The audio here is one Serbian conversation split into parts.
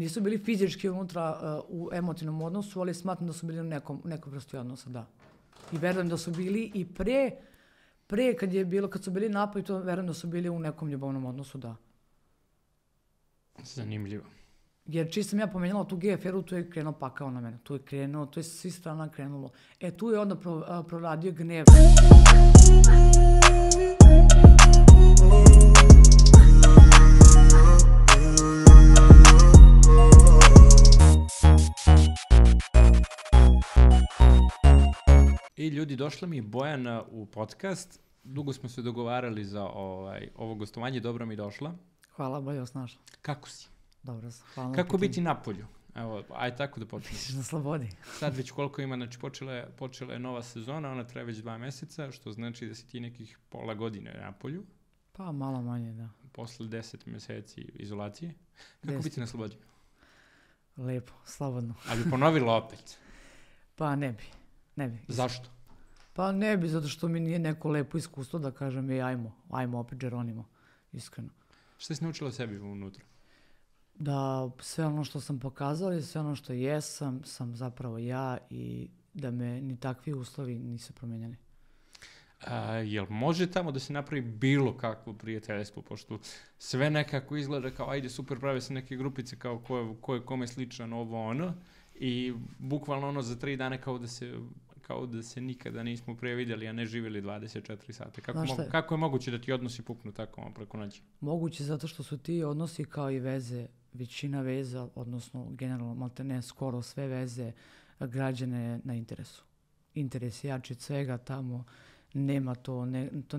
nisu bili fizički unutra u emotivnom odnosu, ali smatram da su bili u nekom vrsti odnosa, da. I verujem da su bili i pre kad su bili napadi, to verujem da su bili u nekom ljubavnom odnosu, da. Zanimljivo. Jer čim sam ja pomenjala tu gej aferu, tu je krenuo pakao na mene. Tu je krenuo, tu je s svih strana krenulo. Tu je onda proradio gnev. I ljudi, došla mi je Bojana u podcast. Dugo smo se dogovarali za ovo gostovanje, dobro mi došla. Hvala, bolje vas našla. Kako si? Dobro sam, hvala. Kako biti napolju? Evo, aj tako da počnemo. Na slobodi. Sad već koliko ima, znači počela je nova sezona, ona traje već 2 meseca, što znači da si ti nekih pola godine napolju. Pa malo manje, da. Posle 10 meseci izolacije. Kako biti na slobodi? Lepo, slobodno. Ali ponovila opet? Pa ne bi. Zašto? Pa ne bi, zato što mi nije neko lepo iskustvo da kažem ajmo opet Geronimo, iskreno. Šta si naučila o sebi unutra? Da sve ono što sam pokazala i sve ono što jesam, sam zapravo ja i da me ni takvi uslovi nisu promenjeni. Jel može tamo da se napravi bilo kakvo prijateljstvo, pošto sve nekako izgleda kao ajde super, prave se neke grupice kao ko je kome sličan ovo ono i bukvalno ono za 3 dana kao da se nikada nismo prije vidjeli, a ne živjeli 24 sata. Kako je moguće da ti odnosi puknu tako preko noći? Moguće zato što su ti odnosi kao i veze, većina veza, odnosno generalno maltene skoro sve veze građane na interesu. Interes je jači od svega tamo, nema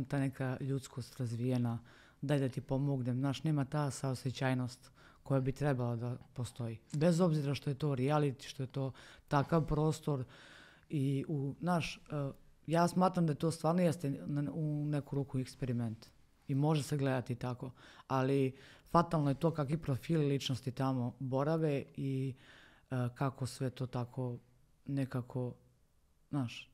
ta neka ljudskost razvijena, daj da ti pomognem, znaš, nema ta saosećajnost koja bi trebala da postoji. Bez obzira što je to reality, što je to takav prostor i ja smatram da to stvarno jeste u neku ruku eksperiment i može se gledati tako, ali fatalno je to kakvi profili ličnosti tamo borave i kako sve to tako nekako, znaš.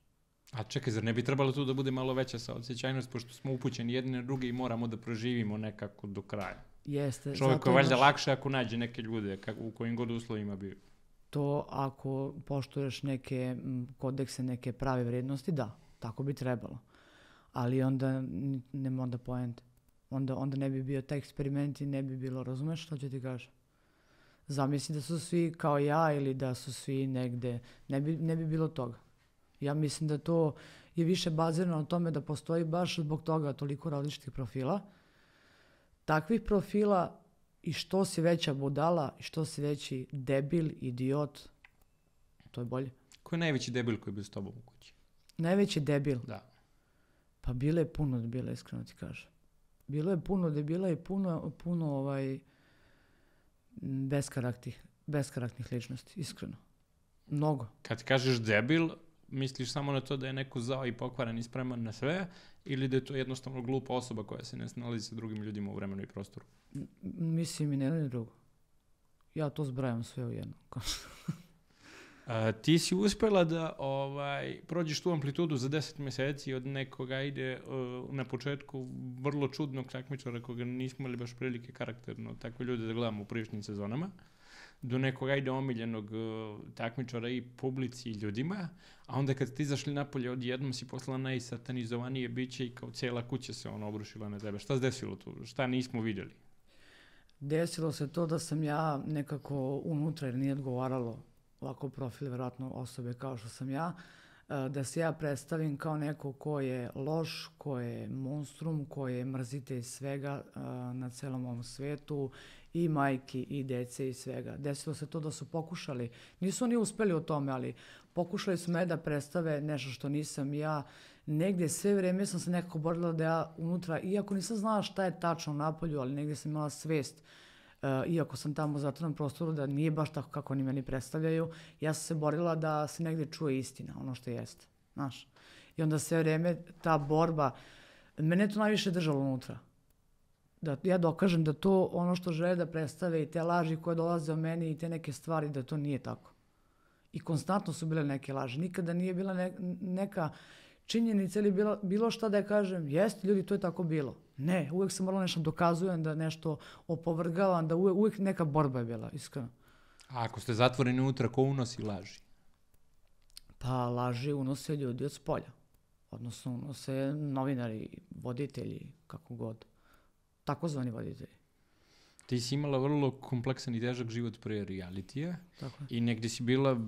A čekaj, zar ne bi trebalo tu da bude malo veća saosećajnost, pošto smo upućeni jedni na druge i moramo da proživimo nekako do kraja? Jeste. Čovjeku je valjda lakše ako nađe neke ljude, u kojim god uslovima bi. To ako poštuješ neke kodekse, neke prave vrijednosti, da, tako bi trebalo. Ali onda nema onda poente. Onda ne bi bio taj eksperiment i ne bi bilo, razumeš što ću ti kažem? Zamisli da su svi kao ja ili da su svi negde, ne bi bilo toga. Ja mislim da to je više bazirano na tome da postoji baš zbog toga toliko različitih profila. Takvih profila i što si veća budala i što si veći debil, idiot, to je bolje. Ko je najveći debil koji je bio s tobom u kući? Najveći debil? Da. Pa bilo je puno debila, iskreno ti kažem. Bilo je puno debila i puno beskarakternih ličnosti, iskreno. Mnogo. Kad kažeš debil, misliš samo na to da je neko zao i pokvaran i spreman na sve, ili da je to jednostavno glupa osoba koja se ne snalazi sa drugim ljudima u vremenu i prostoru? Mislim i ne jedno i drugo. Ja to zbrajam sve u jedno. Ti si uspela da prođeš tu amplitudu za 10 meseci od nekoga ide na početku vrlo čudnog takmičara koga nismo imali baš prilike karakterno takve ljude da gledamo u prijašnjim sezonama, do nekoga ide omiljenog takmičara i publici i ljudima, a onda kad ti izašli napolje odjednom si poslala najsatanizovanije biće i kao cijela kuća se obrušila na tebe. Šta se desilo tu? Šta nismo vidjeli? Desilo se to da sam ja nekako unutra, jer nije odgovaralo ovako profil, vjerojatno osobe kao što sam ja, da se ja predstavim kao neko ko je loš, ko je monstrum, ko je mrzitelj svega na celom ovom svetu, i majki, i dece, i svega. Desilo se to da su pokušali, nisu oni uspeli u tome, ali pokušali su me da predstave nešto što nisam ja. Negdje sve vrijeme sam se nekako borila da ja unutra, iako nisam znala šta je tačno napolju, ali negdje sam imala svest, iako sam tamo u zatvorenom prostoru, da nije baš tako kako oni meni predstavljaju, ja sam se borila da se negdje čuje istina, ono što jeste, znaš. I onda sve vrijeme ta borba, mene je to najviše držalo unutra. Da ja dokažem da to ono što žele da predstave i te laži koje dolaze o meni i te neke stvari, da to nije tako. I konstantno su bile neke laži. Nikada nije bila neka činjenica ili bilo šta da ja kažem, jeste ljudi, to je tako bilo. Ne, uvijek sam morala nešto dokazujem, da nešto opovrgavam, da uvijek neka borba je bila, iskreno. A ako ste zatvoreni unutra, ko unosi laži? Pa laži unose ljudi od spolja. Odnosno unose novinari, voditelji, kako god. Takozvani voditelji. Ti si imala vrlo kompleksan i težak život pre realitija Tako je. i negde si bila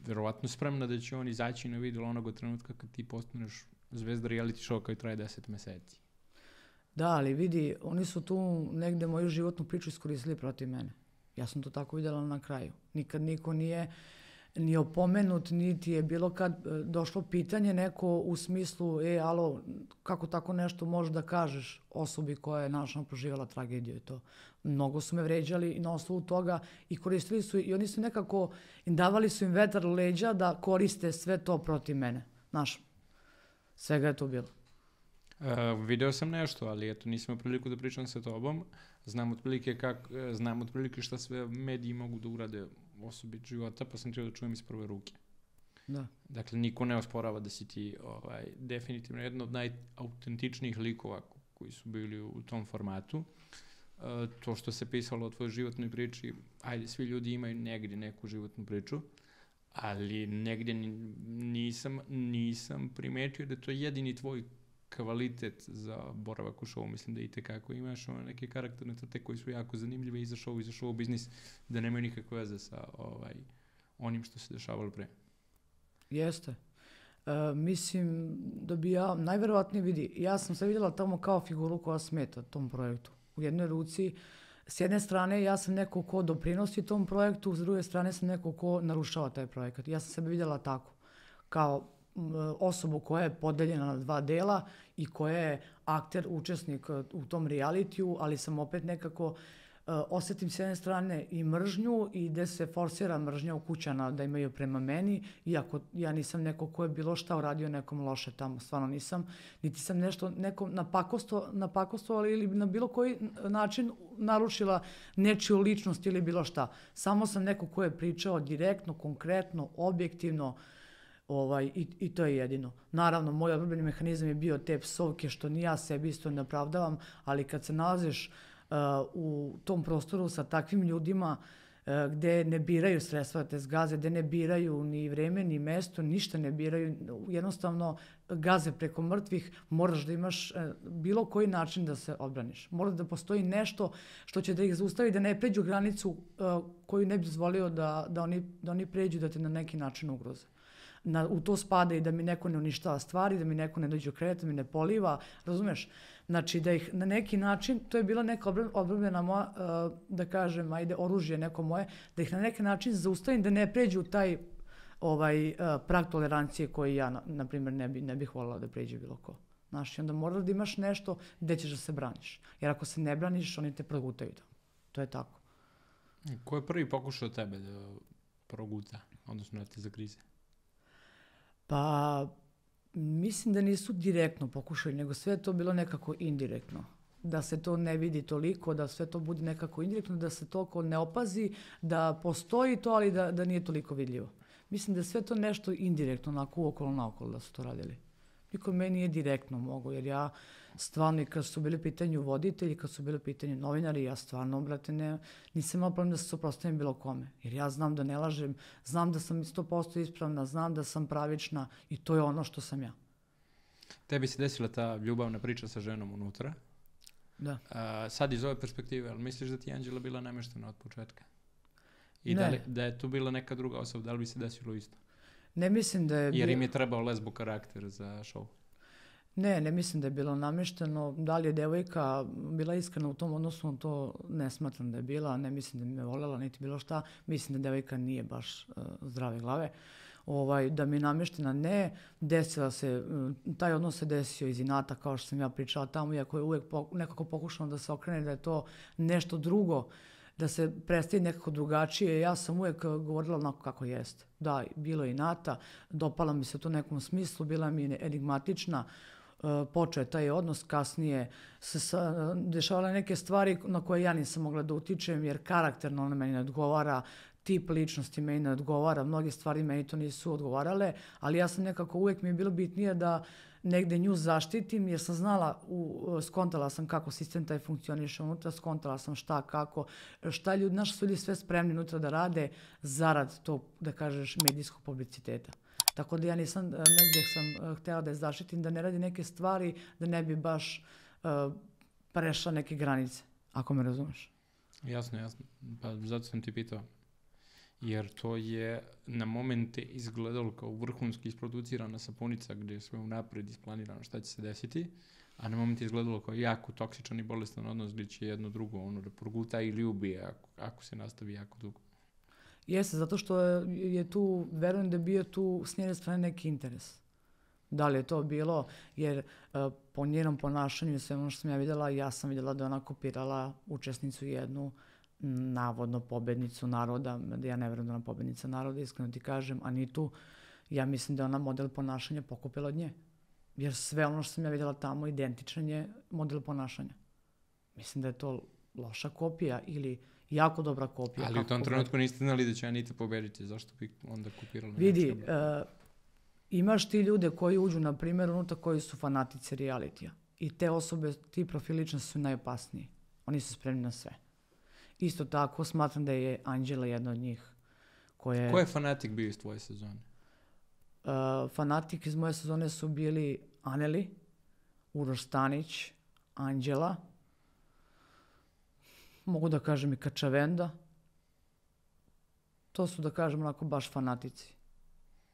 verovatno spremna da će on izaći na vidu onog trenutka kad ti postaneš zvezda reality show koji traje 10 meseci. Da, ali vidi, oni su tu negde moju životnu priču iskoristili protiv mene. Ja sam to tako vidjela na kraju. Nikad niko nije ni opomenut, niti je bilo kad došlo pitanje neko u smislu, alo, kako tako nešto možeš da kažeš osobi koja je našla proživjela tragediju i to. Mnogo su me vređali i na osnovu toga i koristili su i oni su nekako, davali su im vetar u leđa da koriste sve to protiv mene. Znaš, svega je to bilo. Video sam nešto, ali eto, nisam imao priliku da pričam sa tobom. Znam otprilike šta sve mediji mogu da urade osobi života, pa sam htio da čujem iz prve ruke. Da. Dakle, niko ne osporava da si ti definitivno jedna od najautentičnijih likova koji su bili u tom formatu. To što se pisalo o tvojoj životnoj priči, ajde, svi ljudi imaju negdje neku životnu priču, ali negdje nisam primetio da to je jedini tvoj kvalitet za boravak u šovu. Mislim da i tekako imaš neke karakterne crte koji su jako zanimljive i za show biznis, da nemaju nikakve veze sa onim što se dešavalo pre. Jeste. Mislim da bi ja, najverovatnije vidi, ja sam se vidjela tamo kao figuru koja smeta tom projektu. U jednoj ruci, s jedne strane ja sam neko ko doprinosi tom projektu, s druge strane sam neko ko narušava taj projekat. Ja sam sebe vidjela tako, kao osobu koja je podeljena na dva dela i koja je akter, učesnik u tom realitiju, ali sam opet nekako osjetim s jedne strane i mržnju i gde se forsira mržnja u kućana da imaju prema meni, iako ja nisam neko ko je bilo šta uradio nekom loše tamo, stvarno nisam, niti sam nešto nekom napakostovala ili na bilo koji način narušila nečiju ličnost ili bilo šta. Samo sam neko ko je pričao direktno, konkretno, objektivno, i to je jedino. Naravno, moj odbrambeni mehanizam je bio te psovke, što ni ja sebi isto ne opravdavam, ali kad se nalaziš u tom prostoru sa takvim ljudima gde ne biraju sredstva te zgaze, gde ne biraju ni vreme, ni mesto, ništa ne biraju, jednostavno gaze preko mrtvih, moraš da imaš bilo koji način da se odbraniš. Mora da postoji nešto što će da ih zaustavi, da ne pređu granicu koju ne bi dozvolio da oni pređu, da te na neki način ugroze. U to spada i da mi neko ne uništava stvari, da mi neko ne dođe u krevet, da mi ne poliva, razumeš? Znači da ih na neki način, to je bila neka odbrambena moja, da kažem, ajde, oružje neko moje, da ih na neki način zaustavim da ne pređu taj prag tolerancije koji ja, na primjer, ne bih voljela da pređe bilo ko. Znaš, i onda mora da imaš nešto gde ćeš da se braniš. Jer ako se ne braniš, oni te progutaju tamo. To je tako. Ko je prvi pokušao tebe da proguta, odnosno da te zagrize? Pa, mislim da nisu direktno pokušali, nego sve je to bilo nekako indirektno. Da se to ne vidi toliko, da sve to bude nekako indirektno, da se toliko ne opazi, da postoji to, ali da nije toliko vidljivo. Mislim da je sve to nešto indirektno, onako uokolo naokolo da su to radili. Niko meni nije direktno mogo, jer ja stvarno, i kad su bili u pitanju voditelji, kad su bili u pitanju novinari, ja stvarno, brate, nisam imala problem da se suprotstavim bilo kome. Jer ja znam da ne lažem, znam da sam 100% ispravna, znam da sam pravična i to je ono što sam ja. Tebi se desila ta ljubavna priča sa ženom unutra. Da. Sad iz ove perspektive, ali misliš da ti je Anđela bila nameštena od početka? I ne. Da je tu bila neka druga osoba, da li bi se desilo isto? Ne mislim da je... Jer im je trebao lesbo karakter za show. Ne mislim da je bilo namješteno. Da li je devojka bila iskrena u tom odnosu, to ne smatram da je bila. Ne mislim da me voljela, niti bilo šta. Mislim da devojka nije baš zdrave glave. Da mi je namještena, ne. Desila se, taj odnos se desio iz inata, kao što sam ja pričala tamo, iako je uvijek nekako pokušano da se okrene, da je to nešto drugo, da se predstavi nekako drugačije. Ja sam uvijek govorila onako kako jeste. Da, bilo je inata, dopala mi se to u nekom smislu, bila mi je enigmatična, počeo je taj odnos, kasnije se dešavale neke stvari na koje ja nisam mogla da utičem, jer karakterno ona meni ne odgovara, tip ličnosti meni ne odgovara, mnoge stvari meni to nisu odgovarale, ali ja sam nekako, uvijek mi je bilo bitnije da negde nju zaštitim, jer sam znala, skontala sam kako sistem taj funkcioniše unutra, skontala sam šta, kako, šta ljudi, naši su ljudi sve spremni unutra da rade zarad tog, da kažeš, medijskog publiciteta. Tako da ja nisam, negde sam htjela da je zaštitim, da ne radi neke stvari, da ne bi baš prešla neke granice, ako me razumeš. Jasno. Pa zato sam ti pitao. Jer to je na momente izgledalo kao vrhunski isproducirana sapunica gdje je sve unaprijed isplanirano šta će se desiti, a na momente izgledalo kao jako toksičan i bolestan odnos gdje će jedno drugo da proguta ili ubije ako se nastavi jako dugo. Jeste, zato što je tu, verujem da je bio tu s njene strane neki interes. Da li je to bilo, jer po njenom ponašanju i sve ono što sam ja sam vidjela da je ona kopirala učesnicu jednu, navodno pobednicu naroda, ja ne vjerujem da je ona pobednica naroda, iskreno ti kažem, a ni tu, ja mislim da je ona model ponašanja pokupila od nje. Jer sve ono što sam ja vidjela tamo, identičan je model ponašanja. Mislim da je to loša kopija ili jako dobra kopija. Ali u tom trenutku niste znali da će Anita pobediti, zašto bi onda kopirala? Vidi, imaš ti ljude koji uđu, na primjer, unutra koji su fanatici realitija. I te osobe, ti profili ličnosti su najopasniji. Oni su spremni na sve. Isto tako, smatram da je Anđela jedna od njih. Ko je fanatik bio iz tvoje sezone? Fanatik iz moje sezone su bili Aneli, Uroš Stanić, Anđela, mogu da kažem i Kačavenda. To su, da kažem, onako baš fanatici.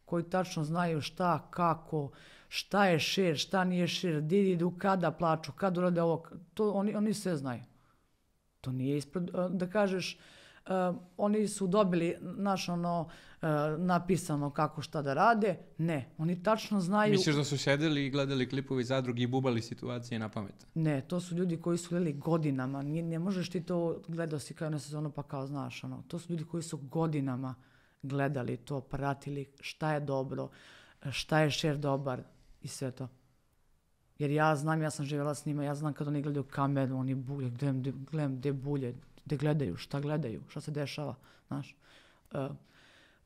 Koji tačno znaju šta, kako, šta je share, šta nije share, gdje idu, kada plaču, kad urade ovo. To oni sve znaju. To nije ispred, da kažeš, oni su dobili napisano kako šta da rade. Ne, oni tačno znaju. Misliš da su sedeli i gledali klipovi Zadruge i bubali situacije na pamet? Ne, to su ljudi koji su gledali godinama. Ne možeš ti to gledao si kao na sezonu pa kao znaš. To su ljudi koji su godinama gledali to, pratili šta je dobro, šta je share dobar i sve to. Jer ja znam, ja sam živjela s njima, ja znam kad oni gledaju kameru, oni bulje, gledam gdje bulje, gdje gledaju, šta se dešava, znaš.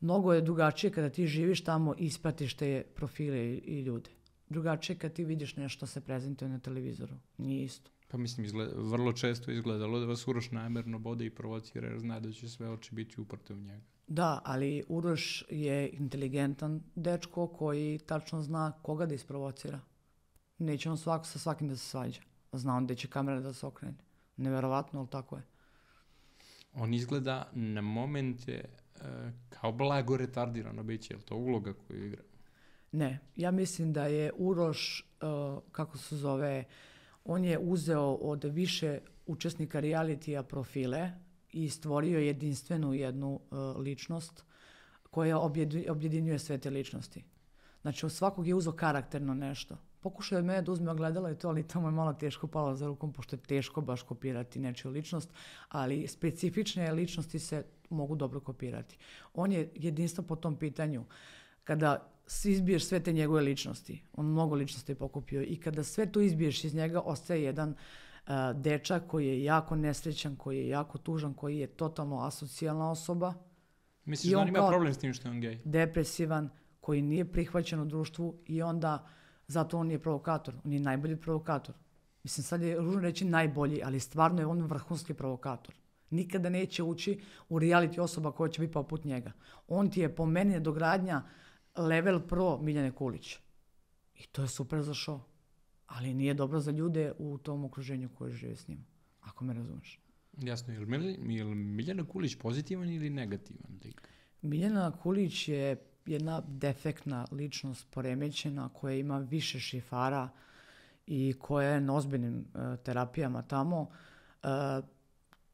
Mnogo je drugačije kada ti živiš tamo i ispratiš te profile i ljude. Drugačije kad ti vidiš nešto se prezentuje na televizoru, nije isto. Pa mislim, vrlo često izgledalo da vas Uroš namjerno bode i provocira jer zna da će sve oči biti uprte u njega. Da, ali Uroš je inteligentan dečko koji tačno zna koga da isprovocira. Neće on sa svakim da se svađa. Zna on gdje će kamera da se okrene. Neverovatno, ali tako je. On izgleda na momente kao blago retardirano biće. Je li to uloga koju igra? Ne, ja mislim da je Uroš, kako se zove, on je uzeo od više učesnika realitija profile i stvorio jedinstvenu jednu ličnost koja objedinjuje sve te ličnosti. Znači, od svakog je uzeo karakterno nešto. Pokušao je od mene da uzme ogledalo i to, ali tamo je malo teško palo za rukom, pošto je teško baš kopirati nečiju ličnost, ali specifične ličnosti se mogu dobro kopirati. On je jedinstvo po tom pitanju. Kada izbiješ sve te njegove ličnosti, on mnogo ličnosti je pokupio i kada sve to izbiješ iz njega, ostaje jedan dečak koji je jako nesrećan, koji je jako tužan, koji je totalno asocijalna osoba. Misliš da on ima problem s tim što je on gej? Depresivan, koji nije prihvaćen u društvu i onda zato on je provokator. On je najbolji provokator. Mislim, sad je ružno reći najbolji, ali stvarno je on vrhunski provokator. Nikada neće ući u reality osoba koja će biti poput njega. On ti je po meni dogradnja level pro Miljane Kulić. I to je super za show. Ali nije dobro za ljude u tom okruženju koje žive s njim. Ako me razumeš. Jasno. Je li Miljana Kulić pozitivan ili negativan lik? Miljana Kulić je jedna defektna ličnost, poremećena, koja ima više šifara i koja je na ozbiljnim terapijama tamo.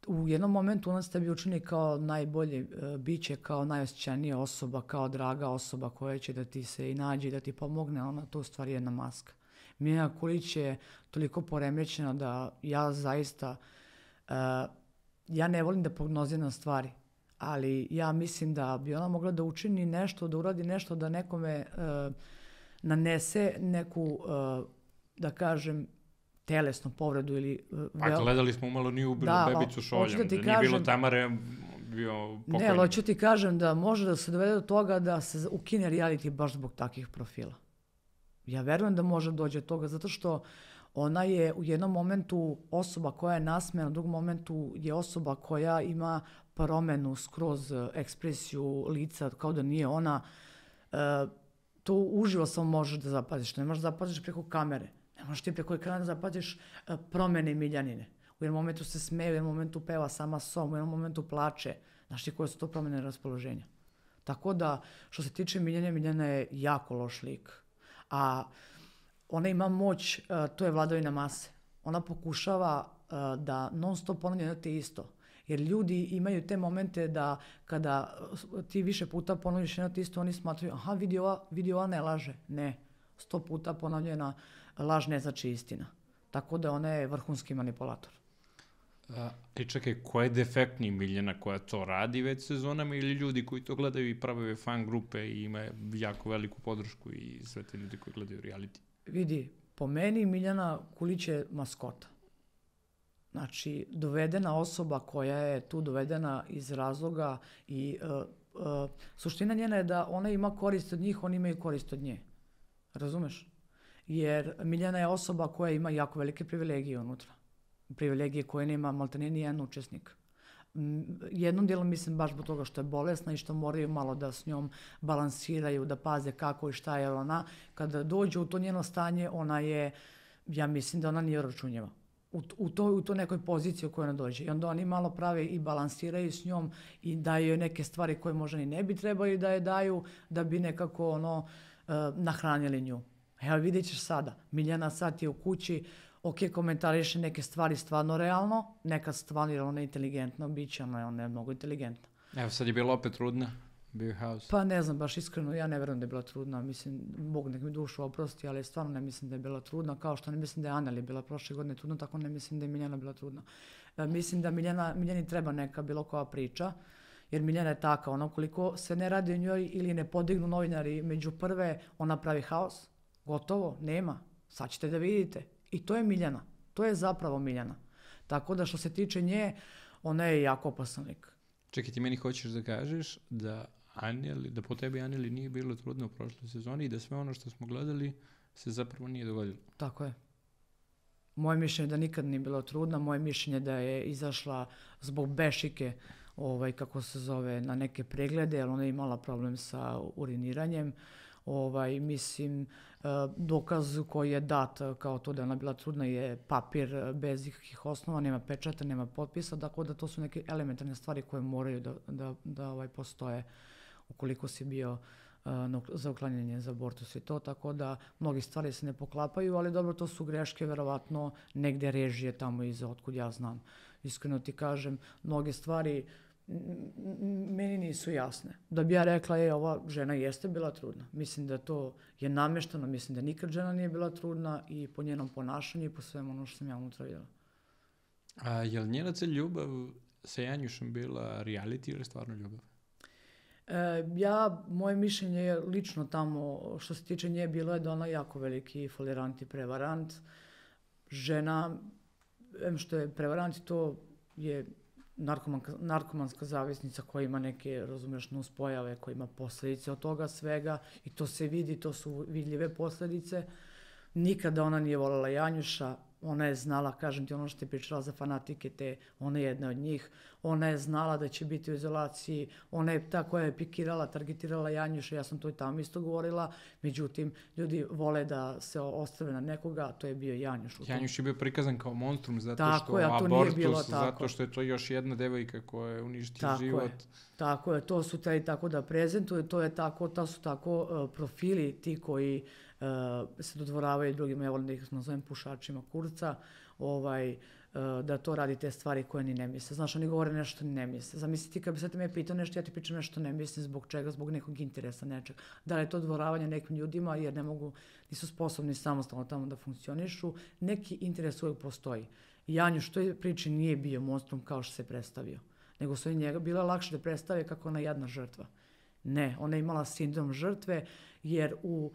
U jednom momentu ona se tebi učini kao najbolje biće, kao najosjećanija osoba, kao draga osoba koja će da ti se i nađe i da ti pomogne, ona to u stvari jedna maska. Miljana Kulić je toliko poremećena da ja zaista, ja ne volim da prognoziram stvari, ali ja mislim da bi ona mogla da učini nešto, da uradi nešto, da nekome nanese neku, da kažem, telesnu povredu ili... Pa gledali smo umalo nije ubilo bebicu šoljem, da nije bilo Tamare, bio pokojnik. Ne, hoću ti kažem da može da se dovede do toga da se ukine reality baš zbog takvih profila. Ja verujem da može dođe do toga, zato što ona je u jednom momentu osoba koja je nasmejana, u drugom momentu je osoba koja ima promenu skroz ekspresiju lica, kao da nije ona. To uživo samo možeš da zapatiš. Ne možeš da zapatiš preko kamere. Ne možeš ti preko ekrana da zapatiš promene Miljanine. U jednom momentu se smeje, u jednom momentu peva sama sobom, u jednom momentu plače. Znaš ti koje su to promene raspoloženja. Tako da, što se tiče Miljane, Miljana je jako loš lik. A ona ima moć, to je vladavina mase. Ona pokušava da non stop ponavlja te isto. Jer ljudi imaju te momente da kada ti više puta ponoviš jedno te isto, oni smatruju, aha, vidi ova ne laže. Ne, 100 puta ponavljena laž ne znači istina. Tako da ona je vrhunski manipulator. I čekaj, ko je defektniji, Miljana koja to radi već sezonama ili ljudi koji to gledaju i prave fan grupe i ima jako veliku podršku i sve te ljudi koji gledaju reality? Vidi, po meni Miljana Kulić je maskota. Znači, dovedena osoba koja je tu dovedena iz razloga i suština njena je da ona ima korist od njih, oni imaju korist od nje. Razumeš? Jer Miljana je osoba koja ima jako velike privilegije unutra. Privilegije koje nema maltene ni jedan učesnik. Jednom dijelom mislim baš zbog toga što je bolesna i što moraju malo da s njom balansiraju, da paze kako i šta je ona. Kada dođe u to njeno stanje, ona je, ja mislim da ona nije računjeva. U to nekoj poziciji u kojoj ona dođe. I onda oni malo prave i balansiraju s njom i daju joj neke stvari koje možda i ne bi trebali da je daju, da bi nekako nahranili nju. Evo vidjet ćeš sada, Miljana sad je u kući, ok, komentariše neke stvari stvarno realno, nekad stvarno jer ona je inteligentna, biće ona je mnogo inteligentna. Evo sad je bila opet trudna, bio je haos. Pa ne znam, baš iskreno, ja ne verujem da je bila trudna, mislim, Bog nek mi dušu oprosti, ali stvarno ne mislim da je bila trudna, kao što ne mislim da je Aneli bila prošle godine trudna, tako ne mislim da je Miljana bila trudna. Mislim da Miljani treba neka bilo koja priča, jer Miljana je taka, ona koliko se ne radi o njoj ili ne podignu novinari među prve, ona pravi haos, gotovo, nema, sad ćete da vidite. I to je Miljana, to je zapravo Miljana. Tako da što se tiče nje, ona je jako opasan lik. Čekaj, ti meni hoćeš da kažeš da po tebi Aneli nije bilo trudno u prošloj sezoni i da sve ono što smo gledali se zapravo nije dogodilo. Tako je. Moje mišljenje je da nikad nije bila trudna, moje mišljenje je da je izašla zbog bešike, kako se zove, na neke preglede, jer ona je imala problem sa uriniranjem. Mislim, dokaz koji je dat kao to da je ona bila trudna je papir bez ikakvih osnova, nema pečata, nema potpisa, tako da to su neke elementarne stvari koje moraju da postoje ukoliko si bio za uklanjanje za abortus i to, tako da mnogi stvari se ne poklapaju, ali dobro, to su greške, verovatno negde režije tamo iza, otkud ja znam. Iskreno ti kažem, mnoge stvari meni nisu jasne. Da bi ja rekla, ova žena jeste bila trudna. Mislim da to je namešteno, mislim da nikad žena nije bila trudna i po njenom ponašanju i po svemu ono što sam ja unutra vidjela. A je li njena cilj ljubav sa Janjušem bila reality ili stvarno ljubav? Moje mišljenje je lično tamo, što se tiče nje, bilo je da ona jako veliki folirant i prevarant. Žena, što je prevarant, to je narkomanska zavisnica koja ima neke, razumeš, nuspojave, koja ima posljedice od toga svega i to se vidi, to su vidljive posljedice. Nikada ona nije voljela Janjuša, ona je znala, kažem ti ono što je pričala za fanatike te, ona je jedna od njih, ona je znala da će biti u izolaciji, ona je ta koja je pikirala, targetirala Janjuša, ja sam to i tamo isto govorila, međutim, ljudi vole da se ostrave na nekoga, to je bio Janjuš. Janjuš je bio prikazan kao monstrum zato tako što abortus, zato što je to još jedna devojka koja je uništila život. Tako je, to su taj tako da prezentuju, to su tako profili ti koji se dodvoravaju drugima, evo da ih nazovem pušačima kurca, da to radi te stvari koje ni ne misle. Znaš, oni govore nešto ni ne misle. Zamisli ti kad bi sad me pitao nešto, ja ti pričam nešto ne mislim, zbog čega, zbog nekog interesa, nečeg. Da li je to dodvoravanje nekim ljudima jer nisu sposobni samostalno tamo da funkcionišu, neki interes uvijek postoji. Janjuš što je priči nije bio monstrum kao što se predstavio, nego su njega bilo lakše da predstave kako ona jadna žrtva. Ne, ona je imala sindrom žrtve jer u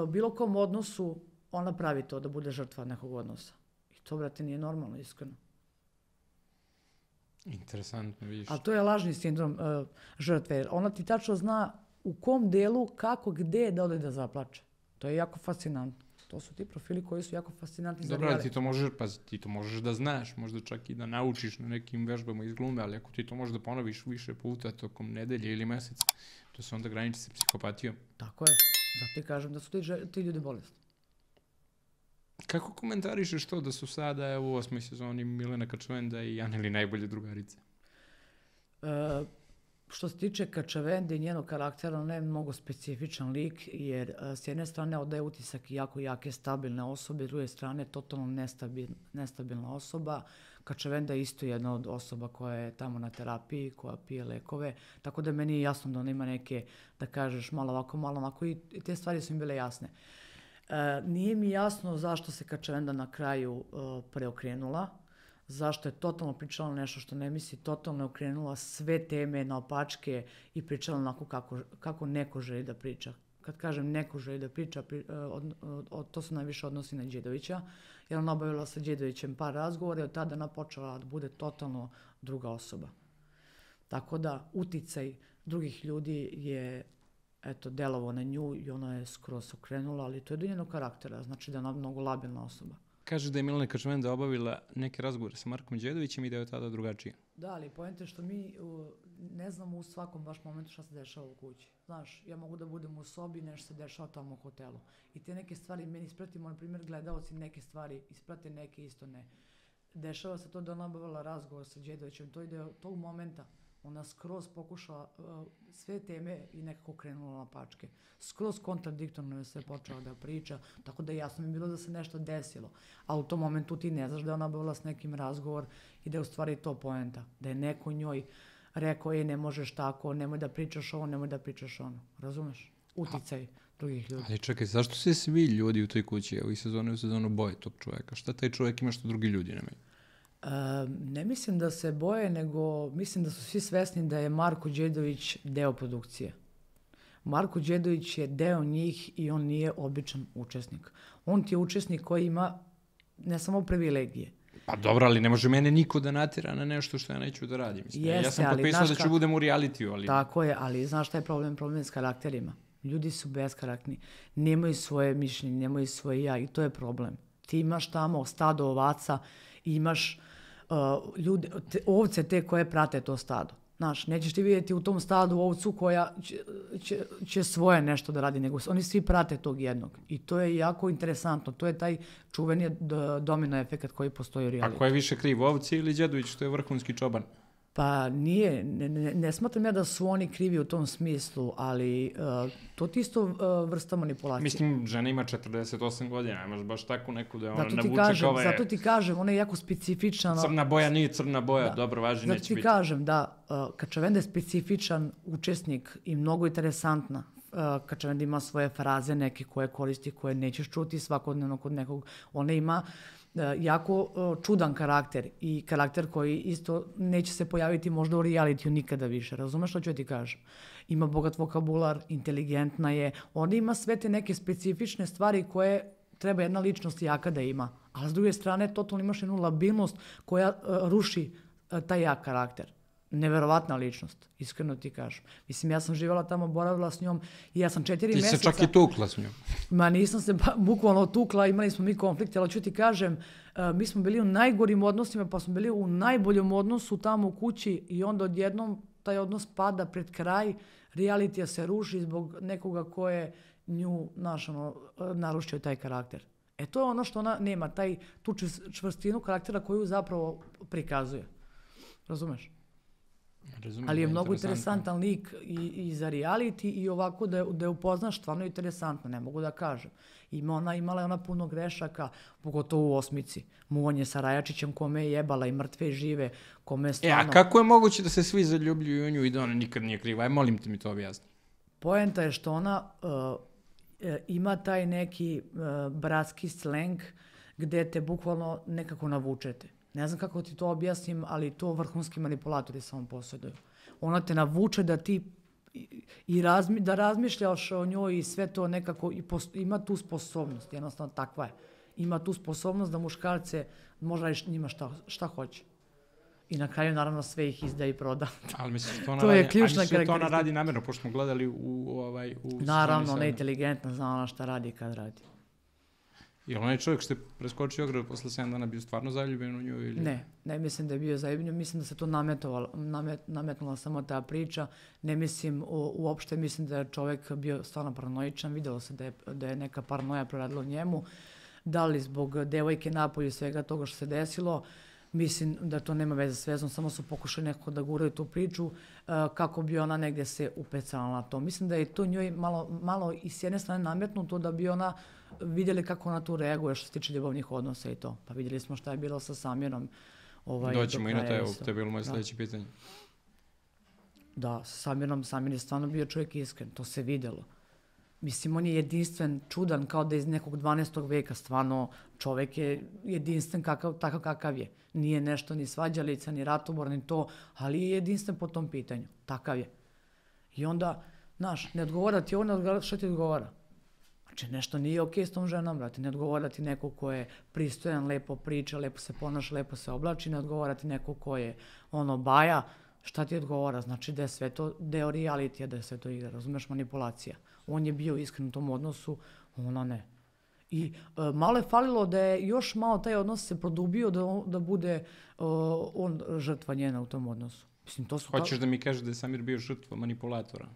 bilo kom odnosu ona pravi to da bude žrtva nekog odnosa. I to, brate, nije normalno, iskreno. Interesantno, vidiš. Ali to je lažni sindrom žrtve. Ona ti tačno zna u kom delu, kako, gde da ode da zaplače. To je jako fascinantno. To su ti profili koji su jako fascinantni za Dobro, reality. ti to možeš da znaš, možda čak i da naučiš na nekim vežbama iz glume, ali ako ti to možeš da ponoviš više puta tokom nedelje ili meseca, to se onda graniči sa psihopatijom. Tako je. Zato ti kažem da su ti ljudi bolesni. Kako komentarišeš to da su sada u 8. sezoni Milena Kačavenda i Anneli najbolje drugarice? Što se tiče Kačavende i njenog karaktera, ona je mnogo specifičan lik, jer s jedne strane odaje utisak jako jake, stabilne osobe, s druge strane totalno nestabilna osoba. Kačavenda je isto jedna od osoba koja je tamo na terapiji, koja pije lekove, tako da meni je jasno da ona ima neke, da kažeš, malo ovako i te stvari su mi bile jasne. Nije mi jasno zašto se Kačavenda na kraju preokrenula, zašto je totalno pričala nešto što ne misli, totalno je okrenula sve teme naopačke i pričala onako kako neko želi da priča. Kad kažem neko želi da priča, to se najviše odnosi na Đedovića, jer ona obavila sa Đedovićem par razgovora i od tada ona počela da bude totalno druga osoba. Tako da uticaj drugih ljudi je delovao na nju i ona je skroz okrenula, ali to je do njenog karaktera, znači da je ona mnogo labilna osoba. Kaže da je Milena Kačavenda obavila neke razgovore sa Markom Đedovićem i da je tada drugačije. Da, ali poenta je što mi ne znamo u svakom baš momentu šta se dešava u kući. Znaš, ja mogu da budem u sobi, nešto se dešava tamo u hotelu. I te neke stvari, meni ispratimo, na primjer, gledalci neke stvari, isprate neke isto ne. Dešava se to da ona obavila razgovor sa Đedovićem, to ide od tog momenta. Ona skroz pokušala sve teme i nekako krenula na pačke. Skroz kontradiktorno je sve počela da priča, tako da jasno mi je bilo da se nešto desilo. A u tom momentu ti ne znaš da je ona obavila s nekim razgovor i da je u stvari to poenta. Da je neko njoj rekao, ne možeš tako, nemoj da pričaš ovo, nemoj da pričaš ono. Razumeš? Uticaj drugih ljudi. Ali čekaj, zašto se svi ljudi u toj kući, evo i u sezonu boje tog čoveka? Šta taj čovek ima što drugi ljudi nemaju? Ne mislim da se boje, nego mislim da su svi svesni da je Marko Đedović deo produkcije. Marko Đedović je deo njih i on nije običan učesnik. On ti je učesnik koji ima ne samo privilegije. Pa dobro, ali ne može mene niko da natjera na nešto što ja neću da radim. Ja sam potpisao da ću budem u realitiju, ali... Tako je, ali znaš šta je problem? Problem je s karakterima. Ljudi su beskarakterni, nemaju svoje mišljenje, nemaju svoje ja i to je problem. Ti imaš tamo stado ovaca i imaš ovce te koje prate to stado. Znaš, nećeš ti vidjeti u tom stadu ovcu koja će svoje nešto da radi, nego oni svi prate tog jednog. I to je jako interesantno. To je taj čuveni domino efekat koji postoji u realitiju. A ko je više kriv, ovci ili Đedović, što je vrhunski čoban? Pa nije, ne smatram ja da su oni krivi u tom smislu, ali to ti isto vrsta manipulacije. Mislim, žena ima 48 godina, imaš baš takvu neku da ona navuče kao je... Zato ti kažem, ona je jako specifična. Crna boja nije crna boja, dobro, važi, neće biti. Zato ti kažem, da, Kačavenda je specifičan učesnik i mnogo interesantna. Kačavenda ima svoje fraze neke koje koristi, koje nećeš čuti svakodnevno kod nekog. Ona ima jako čudan karakter i karakter koji isto neće se pojaviti možda u realitiju nikada više. Razumeš što ću ti kažem? Ima bogat vokabular, inteligentna je. Ona ima sve te neke specifične stvari koje treba jedna ličnost jaka da ima. A s druge strane, totalno imaš jednu labilnost koja ruši taj jak karakter. Neverovatna ličnost, iskreno ti kažem. Mislim, ja sam živjela tamo, boravila s njom i ja sam 4 mjeseca... Ti se čak i tukla s njom. Ma nisam se bukvalno tukla, imali smo mi konflikte, ali ću ti kažem, mi smo bili u najgorim odnosima, pa smo bili u najboljem odnosu tamo u kući i onda odjednom taj odnos pada pred kraj, realitija se ruši zbog nekoga ko je nju narušio taj karakter. To je ono što ona nema, tu čvrstinu karaktera koju zapravo prikazuje. Razumeš? Ali je mnogo interesantan lik i za reality i ovako da je upoznaš, stvarno je interesantno, ne mogu da kažem. Imala je ona puno grešaka, pogotovo u 8. Muvanje sa Rajačićem, kome je jebala i mrtve i žive, kome je stvarno... A kako je moguće da se svi zaljubljuju u nju i da ona nikad nije kriva? Molim te mi to objasni. Poenta je što ona ima taj neki bratski sleng gde te bukvalno nekako navučete. Ne znam kako ti to objasnim, ali to vrhunski manipulatori samo posjeduju. Ona te navuče da ti da razmišljaš o njoj i sve to nekako, ima tu sposobnost, jednostavno takva je. Ima tu sposobnost da muškarce može reći njima šta hoće. I na kraju, naravno, sve ih izda i proda. Ali misliš to ona To je radi, ključna to ona karakteristika. radi namjerno, pošto smo gledali u Naravno, sezoni ona je 7. inteligentna, zna ona šta radi i kad radi. Jel onaj čovjek što je preskočio ogradu posle 7 dana bio stvarno zaljubljen u nju? Ili? Ne mislim da je bio zaljubljen, mislim da se to nametnula samo ta priča. Ne mislim, uopšte mislim da je čovjek bio stvarno paranoičan, vidjelo se da je neka paranoja proradila u njemu. Da li zbog devojke napolju i svega toga što se desilo, mislim da to nema veze s vezom, samo su pokušali nekako da guraju tu priču kako bi ona negdje se upecala na to. Mislim da je to njoj malo i s jedne strane nametnuto da bi ona vidjeli kako ona tu reaguje što se tiče ljubavnih odnosa i to. Pa vidjeli smo šta je bilo sa Samirom. Doćemo i na to je bilo moje sljedeće pitanje. Da, sa Samirom, Samir je stvarno bio čovjek iskren, to se vidjelo. Mislim, on je jedinstven, čudan, kao da je iz nekog 12. veka, stvarno čovjek je jedinstven takav kakav je. Nije nešto ni svađalica, ni ratobor, ni to, ali je jedinstven po tom pitanju, takav je. I onda, znaš, ne odgovara ti ovo, ne odgovara što ti odgovara. Znači, nešto nije okej s tom ženom, brate, ne odgovara ti neko ko je pristojan, lepo priča, lepo se ponaša, lepo se oblači, ne odgovara ti neko ko je baja, šta ti odgovara? Znači da je sve to deo realitija, da je sve to igra, razumeš, manipulacija. On je bio iskren u tom odnosu, ona ne. I malo je falilo da je još malo taj odnos se produbio da bude on žrtva njena u tom odnosu. Mislim, to su Hoćeš da mi kažeš da je Samir bio žrtva manipulatora?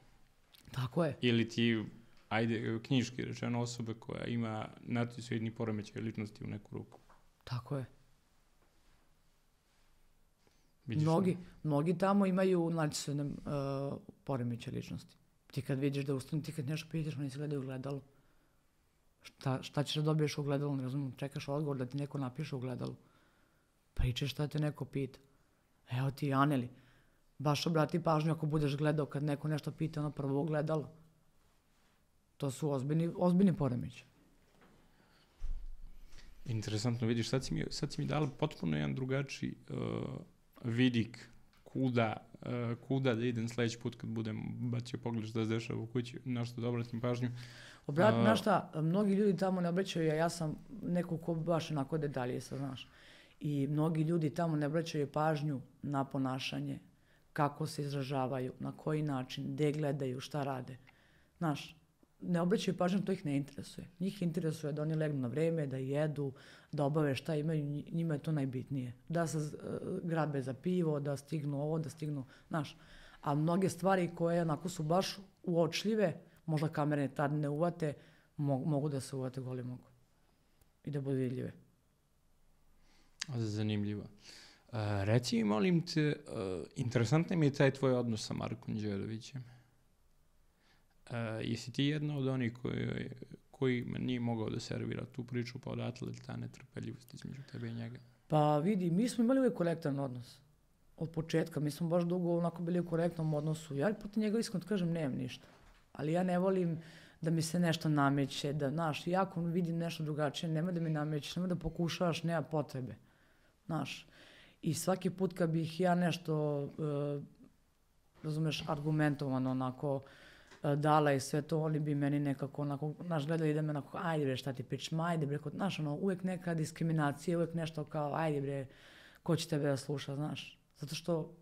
Tako je. Ili ti, ajde, knjiški rečeno, osobe koja ima narcisoidni poremećaj ličnosti u neku ruku? Tako je. Vidiš Mnogi tamo imaju narcisoidne poremećaj ličnosti. Ti kad vidiš da ustane, ti kad nešto pitaš, oni se gledaju u gledalu. Šta ćeš da dobiješ u gledalu, ne razumijem, čekaš odgovor da ti neko napiše u gledalu. Pričaš šta te neko pita. Evo ti Aneli, baš obrati pažnju ako budeš gledao kad neko nešto pita, ono prvo gledalo. To su ozbiljni poremećaji. Interesantno, vidiš, sad si mi dala potpuno jedan drugačiji vidik kuda da idem sljedeći put kad budem bacio pogled šta se dešava u kući, na što da obratim pažnju. Znaš šta, mnogi ljudi tamo ne obraćaju, ja sam neko ko baš onako detaljista, znaš. I mnogi ljudi tamo ne obraćaju pažnju na ponašanje, kako se izražavaju, na koji način, gde gledaju, šta rade. Znaš, ne obraćaju pažnju, to ih ne interesuje. Njih interesuje da oni legnu na vreme, da jedu, da obave šta imaju, njima je to najbitnije. Da se grabe za pivo, da stignu ovo, da stignu, znaš. A mnoge stvari koje onako su baš uočljive, možda kamere tad ne uvate, mogu da se uvate golim okom. I da budu vidljive. Zanimljivo. Reci mi, molim te, interesantno mi je taj tvoj odnos sa Markom Đedovićem. Jesi ti jedna od onih koji nije mogao da servira tu priču, pa odatle ta netrpeljivost između tebe i njega? Pa vidi, mi smo imali uvijek korektan odnos. Od početka, mi smo baš dugo onako bili u korektnom odnosu. Ja protiv njega iskreno kažem, nemam ništa. Ali ja ne volim da mi se nešto nameće, da, znaš, ja ako vidim nešto drugačije, nema da mi namećeš, nema da pokušavaš, nema potrebe. Znaš, i svaki put kad bih ja nešto, razumeš, argumentovano onako dala i sve to, oni bi meni nekako onako, znaš, gledali da me onako, ajde bre, šta ti pričam, ajde bre, znaš, ono, uvijek neka diskriminacija, uvijek nešto kao, ajde bre, ko će tebe da sluša, znaš, zato što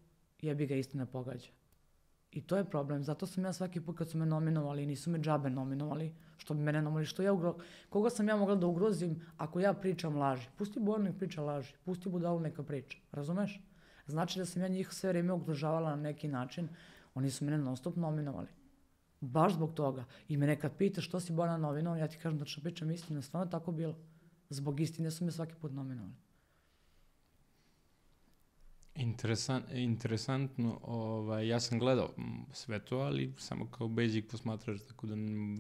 jebi ga istina pogađa. I to je problem, zato sam ja svaki put kad su me nominovali, nisu me džabe nominovali, što bi mene nominovali, što ja koga sam ja mogla da ugrozim ako ja pričam laži. Pusti Bojanu nek priča laži, pusti Budalu neka priča, razumeš? Znači da sam ja njih sve vrijeme ugrožavala na neki način, oni su mene non stop nominovali. Baš zbog toga. I me nekad pita što si Bojana nominovao, ja ti kažem da što pričam istinu, stvarno tako bilo. Zbog istine su me svaki put nominovali. Interesantno, ja sam gledao sve to, ali samo kao basic posmatrač, tako da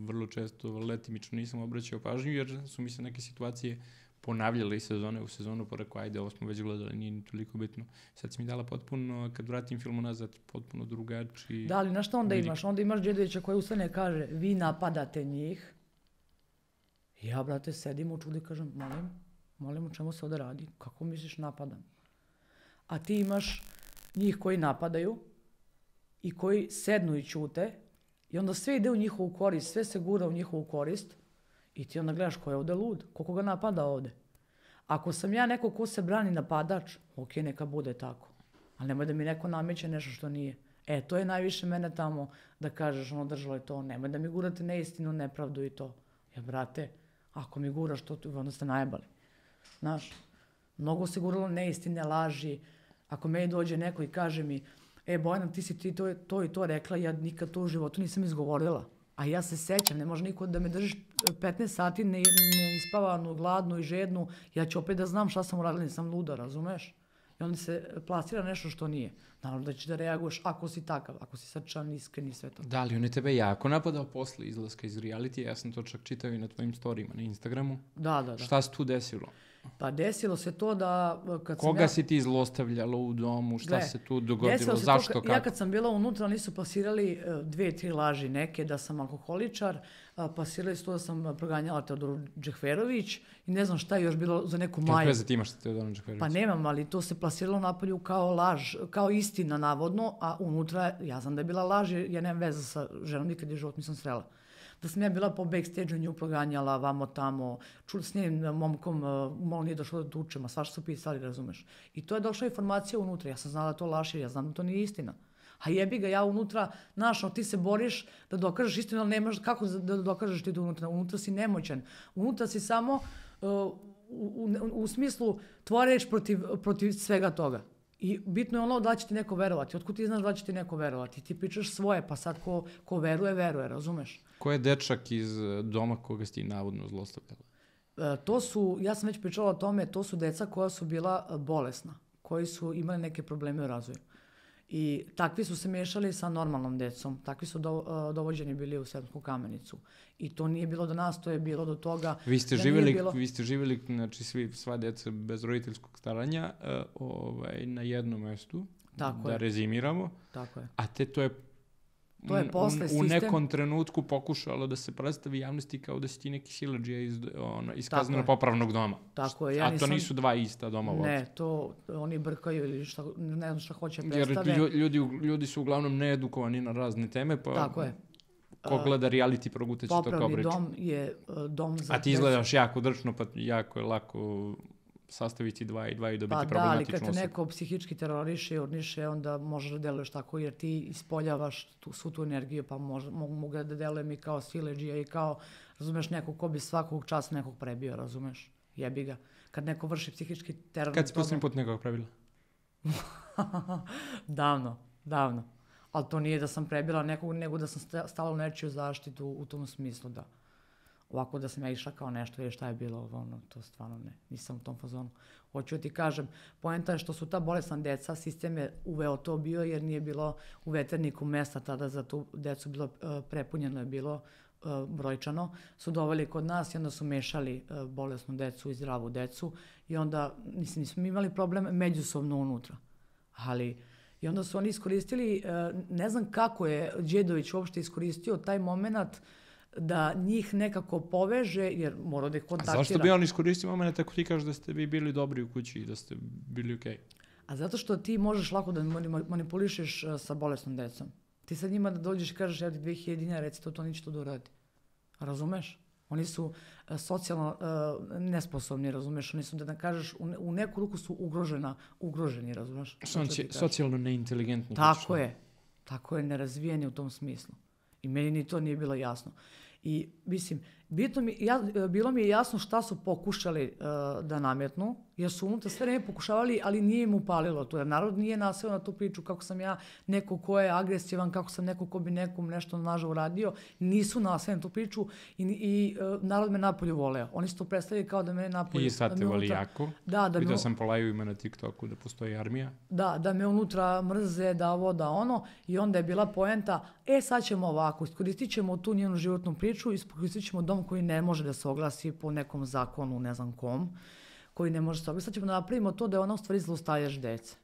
vrlo često letimično nisam obraćao pažnju, jer su mi se neke situacije ponavljale iz sezone u sezonu, pa rekao, ajde, ovo smo već gledali, nije ni toliko bitno. Sad si mi dala potpuno, kad vratim film nazad, potpuno drugačiji. Da, ali na što onda imaš? Onda imaš Đedovića koji ustane kaže, vi napadate njih. I ja, brate, sedim u čudu i kažem, molim, o čemu se ovdje radi? Kako misliš napadam? A ti imaš njih koji napadaju i koji sednu i ćute i onda sve ide u njihovu korist, sve se gura u njihovu korist i ti onda gledaš ko je ovdje lud, koliko ga napada ovdje. Ako sam ja neko ko se brani napadač, ok, neka bude tako. Ali nemoj da mi neko nameće nešto što nije. To je najviše mene tamo da kažeš, držalo je to. Nemoj da mi gurate neistinu, nepravdu i to. Jer, brate, ako mi guraš to, onda ste najebali. Znaš, mnogo se guralo neistine, laži. Ako meni dođe neko i kaže mi, Bojana, ti si to i to rekla, ja nikad to u životu nisam izgovorila. A ja se sećam, ne može niko da me držiš 15 sati neispavanu, gladnu i žednu, ja ću opet da znam šta sam uradila, nisam luda, razumeš? I onda se plasira nešto što nije. Naravno da ćeš da reaguješ ako si takav, ako si srčan, iskren i sve to. Da li on je tebe jako napadao posle izlaska iz reality? Ja sam to čak čitao i na tvojim storijima na Instagramu. Da. Šta se tu desilo? Pa desilo se to da... Koga si ti zlostavljala u domu? Šta se tu dogodilo? Zašto? Kako? Ja kad sam bila unutra, oni su plasirali 2-3 laži neke, da sam alkoholičar, plasirali su to da sam proganjala Teodoru Džehverović i ne znam šta je još bilo za neku Maju. Kako veze ti imaš sa Teodorom Džehverović? Pa nemam, ali to se plasiralo napolju kao laž, kao istina navodno, a unutra ja znam da je bila laž jer ja nemam veze sa ženom, nikad je život nisam srela. Da sam ja bila po backstage-u, nju proganjala, vamo tamo, čuli s njim momkom, malo nije došlo da tučem, svašta su pisali, razumeš. I to je došla informacija unutra, ja sam znala da to laž, ja znam da to nije istina. A jebi ga, ja unutra, ti se boriš da dokažeš istinu, ali nemaš kako da dokažeš ti unutra si nemoćan. Unutra si samo u smislu tvoja reč protiv svega toga. I bitno je ono da će ti neko verovati. Otkud ti znaš da će ti neko verovati? Ti pričaš svoje, pa sad ko veruje, razumeš? Ko je dečak iz doma koga si ti navodno zlostavljala? Ja sam već pričala o tome, to su deca koja su bila bolesna, koji su imali neke probleme u razvoju. I takvi su se mešali sa normalnom decom, takvi su dovođeni bili u Sremsku Kamenicu. I to nije bilo do nas, to je bilo do toga... Vi ste živjeli, znači sva deca bez roditeljskog staranja na jednom mestu, da rezimiramo. Tako je. A to je u nekom trenutku pokušalo da se predstavi javnosti kao da si ti neki siledžija iz kazneno-popravnog doma. Tako je. A to nisu dva ista doma uopšte. Ne, to oni brkaju ili ne znam šta hoće predstave. Jer ljudi su uglavnom needukovani na razne teme, pa tako je. Ko gleda reality progutat će to kao priču. Popravni dom je dom za... A ti izgledaš jako drčno, pa jako je lako sastaviti 2 i 2 i dobiti problematičnu osobu. Ali kad te neko psihički teroriše i urniše, onda možeš da deluješ tako, jer ti ispoljavaš svu tu energiju, pa mogu da delujem i kao siledžija i kao, razumeš, neko ko bi svakog časa nekog prebio, razumeš? Jebi ga. Kad neko vrši psihički teror... Kad si posljednji put nekog prebila? Davno. Ali to nije da sam prebila nekog, nego da sam stala u nečiju zaštitu u tom smislu, da. Ovako da sam ja išla kao nešto, jer šta je bilo, to stvarno ne, nisam u tom fazonu. Hoću da ti kažem, poenta je što su ta bolesna deca, sistem je uveo to bio, jer nije bilo u veterniku mesta tada za tu decu, bilo prepunjeno je bilo brojčano, su doveli kod nas i onda su mešali bolesnu decu i zdravu decu i onda, nismo imali problem međusobno unutra, ali... I onda su oni iskoristili, ne znam kako je Đedović uopšte iskoristio taj moment da njih nekako poveže, jer mora da ih kontaktira. A zašto bi on iskoristio moment ako ti kažeš da ste vi bili dobri u kući i da ste bili okej? A zato što ti možeš lako da manipulišeš sa bolesnom decom. Ti sad njima da dođeš i kažeš, evo ti 2000 dinara, reci to neće to da uradi. Razumeš? Oni su socijalno nesposobni, razumeš? Oni su, da kažeš, u neku ruku su ugroženi, razumeš? Socijalno neinteligentni. Tako je, nerazvijeni u tom smislu. I meni ni to nije bilo jasno. I, mislim, bilo mi je jasno šta su pokušali da nametnu, jer su unutra sve vreme pokušavali, ali nije im upalilo to, jer narod nije naseo na tu priču kako sam ja neko ko je agresivan, kako sam neko ko bi nekom nešto nažao uradio, nisu naseo na tu priču i narod me napolju voleo. Oni su to predstavili kao da me napolju... I sad te voli jako. Vidio sam po live-ima na TikToku da postoji armija. Da me unutra mrze, da ovo, da ono, i onda je bila poenta, sad ćemo ovako, iskoristit ćemo tu njenu životnu priču, iskoristit ćemo dom koji ne može da se oglasi po nekom zakonu, ne znam kom, koji ne može se oglasi. Sad ćemo da napravimo to da je ona u stvari zlostavljač dece.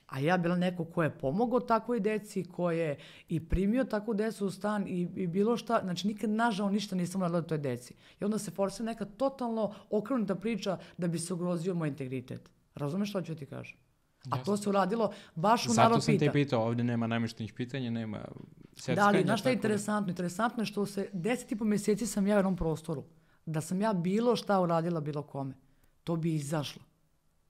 A ja bila neko ko je pomogao takvoj deci, ko je i primio takvu decu u stan i bilo šta, znači nikad nažao ništa nisam radila toj deci. I onda se forsira neka totalno okrenuta priča da bi se ugrozio moj integritet. Razumeš što ću ti kažem? A to se uradilo baš u narod pita. Zato sam te pitao, ovdje nema namještenih pitanja, nema seckanja. Da, ali znaš šta je interesantno? Interesantno je što se 10,5 mjeseci sam ja u jednom prostoru. Da sam ja bilo šta uradila bilo kome, to bi izašlo.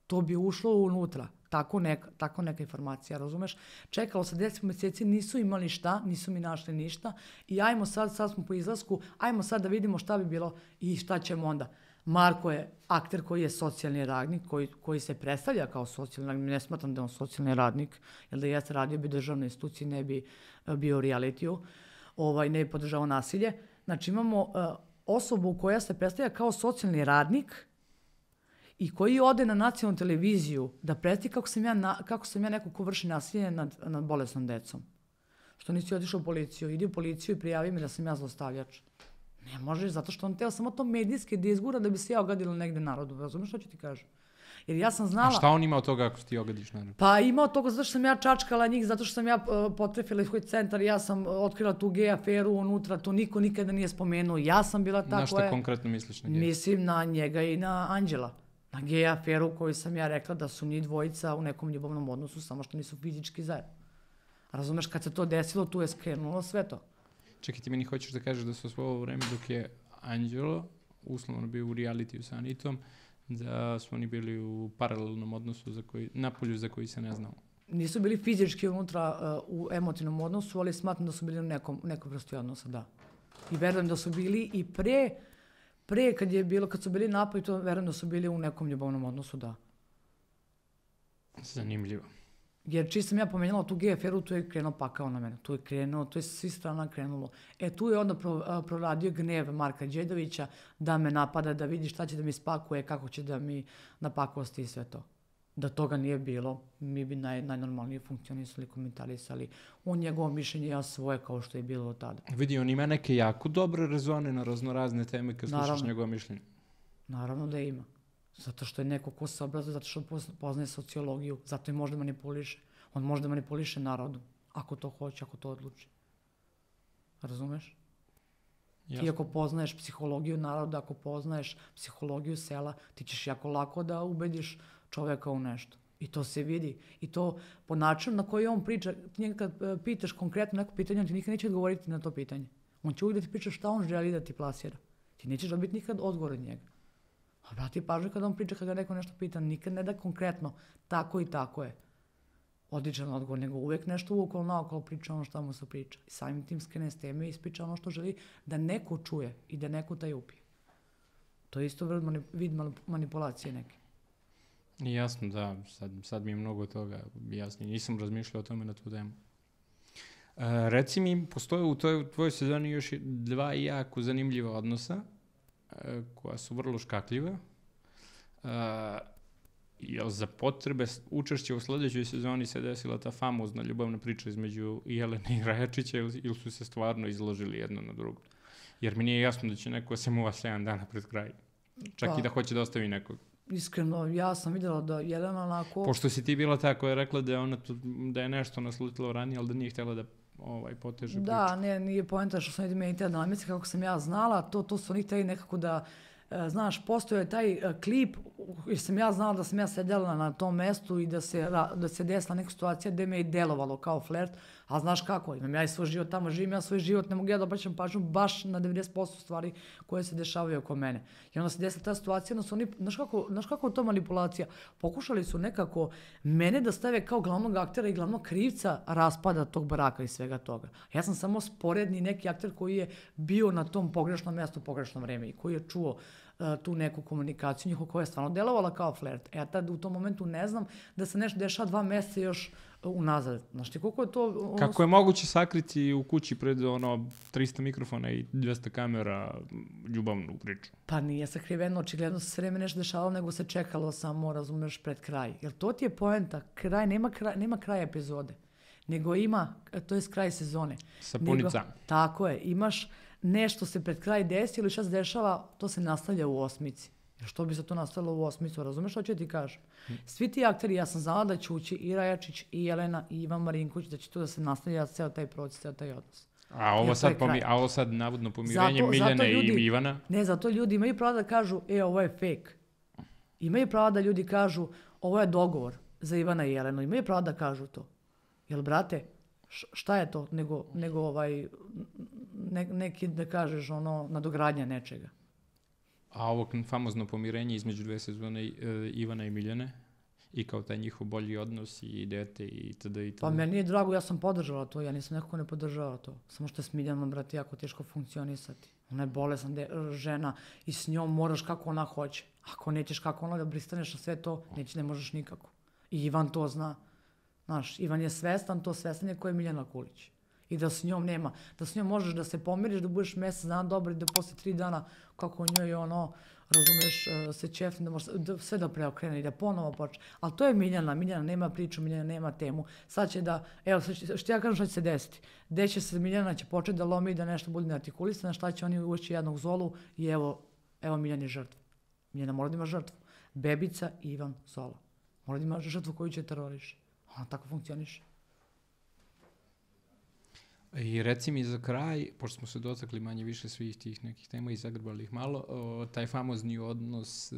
To bi ušlo unutra. Tako neka informacija, razumeš? Čekalo se 10 meseci, nisu imali šta, nisu mi našli ništa i ajmo sad smo po izlasku, ajmo sad da vidimo šta bi bilo i šta ćemo onda. Marko je akter koji je socijalni radnik, koji se predstavlja kao socijalni radnik, ne smatram da je on socijalni radnik, jer da jeste radio bi državnoj instituciji, ne bi bio u realitiju, ne bi podržavao nasilje. Znači imamo osobu koja se predstavlja kao socijalni radnik i koji ode na nacionalnu televiziju da predstavi kako sam ja neko ko vrši nasilje nad bolesnom decom. Što nisi otišao u policiju, idi u policiju i prijavi mi da sam ja zlostavljač. Ne možeš, zato što on teo samo to medijski da izgura da bi se ja ogadila negde narodu. Razumeš što ću ti kažem? Jer ja sam znala... A šta on ima od toga ako ti ogadiš narodu? Pa ima od toga zato što sam ja čačkala njih, zato što sam ja potrefila iz koji centar, ja sam otkrila tu gej aferu unutra, to niko nikada nije spomenuo. Ja sam bila ta koja... Na šta konkretno misliš na gej? Mislim na njega i na Anđela. Na gej aferu koju sam ja rekla da su njih dvojica u nekom ljubavnom odnosu, samo što nisu fizički zajedno. Razumeš, kad se to desilo, tu je skrenulo sve to. Čekaj, ti meni hoćeš da kažeš da su svo ovo vreme dok je Anđelo uslovno bio u realitiju sa Anitom, da su oni bili u paralelnom odnosu napolju za koji se ne znao. Nisu bili fizički unutra u emotivnom odnosu, ali smatram da su bili u nekom vrsti odnosa, da. I verujem da su bili i pre kad su bili napolju, to verujem da su bili u nekom ljubavnom odnosu, da. Zanimljivo. Jer čim sam ja pomenjala tu gej aferu, tu je krenuo pakao na mene. Tu je svi strana krenulo. Tu je onda proradio gnev Marka Đedovića da me napada, da vidi šta će da mi spakuje, kako će da mi napakosti i sve to. Da toga nije bilo, mi bi najnormalnije funkcionisali, komentarisali o njegovom mišljenju, ja svoje, kao što je bilo od tada. Vidi, on ima neke jako dobre rezone na raznorazne teme kad slušaš njegovo mišljenje. Naravno da ima. Zato što je neko ko se obrazuje, zato što poznaje sociologiju, zato i može da manipuliše. On može da manipuliše narodom, ako to hoće, ako to odluči. Razumeš? Jasno. Ti ako poznaješ psihologiju naroda, ako poznaješ psihologiju sela, ti ćeš jako lako da ubediš čoveka u nešto. I to se vidi. I to po načinu na koji on priča, ti njega kad pitaš konkretno neko pitanje, on ti nikad neće odgovoriti na to pitanje. On će uvijek da ti priča šta on želi da ti plasira. Ti nećeš dobiti nikad odgovor od njega. A brati pažnju kada on priča, kada neko nešto pita, nikad ne da konkretno tako i tako je. Odličan odgovor, nego uvijek nešto uokolo naokolo priča ono što mu se priča. I samim tim skrene s teme i ispriča ono što želi da neko čuje i da neko taj upije. To je isto vid manipulacije neke. Jasno, da. Sad mi je mnogo toga jasnije. Nisam razmišljao o tome na tu temu. Reci mi, postoje u tvojoj sezoni još dva jako zanimljiva odnosa koja su vrlo škakljiva. Jel za potrebe učešća u sledećoj sezoni se desila ta famozna ljubavna priča između Jelene i Rajačića ili su se stvarno izložili jedno na drugo? Jer mi nije jasno da će neko se muva 7 dana pred kraj. Čak i da hoće da ostavi nekog. Iskreno, ja sam vidjela da Jelena onako... Pošto si ti bila ta koja je rekla da je nešto naslutilo ranije, ali da nije htjela da poteže priču. Da, nije poenta što sam vidim meni te namjese, kako sam ja znala, to su oni htjeli nekako da... Znaš, postoje taj klip, jer sam ja znala da sam ja sedjela na tom mestu i da se desila neka situacija gde me je delovalo kao flert, a znaš kako, imam ja i svoj život tamo, živim ja svoj život, ne mogu ja da obraćam pažnju baš na 90% stvari koje se dešavaju oko mene. I onda se desila ta situacija, onda su oni, znaš kako je to manipulacija? Pokušali su nekako mene da stave kao glavnog aktera i glavnog krivca raspada tog braka i svega toga. Ja sam samo sporedni neki akter koji je bio na tom pogrešnom mjestu u pogrešno vreme i koji je čuo tu neku komunikaciju njihovu koja je stvarno delovala kao flert. Ja tad u tom momentu ne znam da se nešto dešava 2 mjeseca još unazad. Znaš ti koliko je to... Kako je moguće sakriti u kući pred 300 mikrofona i 200 kamera ljubavnu priču? Pa nije sakriveno, očigledno se sve vreme nešto dešavalo, nego se čekalo samo, razumeš, pred kraj. Jer to ti je poenta. Nema kraja epizode. Nego ima, to je kraj sezone. Sapunica. Tako je, imaš nešto se pred kraj desi ili šta se dešava, to se nastavlja u 8. Jer što bi se to nastavilo u 8, razumeš što ću ti kažem? Svi ti akteri, ja sam znala da će ući i Rajačić, i Jelena, i Ivan Marinković, da će tu da se nastavlja ceo taj proces, ceo taj odnos. A ovo sad navodno pomirenje Miljane i Ivana? Ne, zato ljudi imaju pravo da kažu, ovo je fake. Imaju pravo da ljudi kažu, ovo je dogovor za Ivana i Jelenu. Imaju pravo da kažu to. Jel, brate, šta je to nego neki, da kažeš, nadogradnja nečega. A ovo famozno pomirenje između 2 sezone Ivana i Miljane, i kao taj njihov bolji odnos i dete i td. i td. Pa meni je drago, ja sam podržala to, ja nisam neko ko ne podržava to. Samo što je Smiljana, brate, jako teško funkcionisati. Ona je bolesna žena i s njom moraš kako ona hoće. Ako nećeš kako ona da pristaneš na sve to, ne možeš nikako. I Ivan to zna. Znaš, Ivan je svestan je ko je Miljana Kulić. I da s njom nema, da s njom možeš da se pomiriš, da budeš mesec dana dobar i da posle 3 dana kako njoj ono, razumeš, se ćefni, da može sve da preokrene i da ponovo počne. Ali to je Miljana nema priču, Miljana nema temu. Sad će da, evo, što ja kažem šta će se desiti. Gde će se Miljana će početi da lomi i da nešto bude neartikulisano, šta će oni ući jednog Zolu i evo Miljana je žrtva. Miljana mora da ima žrtvu. Bebica, Ivan, Zola. Mora da ima žrtvu koju će teroriši. Ona tako funkcioniše. I reci mi za kraj, pošto smo se dotakli manje više svih tih nekih tema i zagrbali ih malo, taj famozni odnos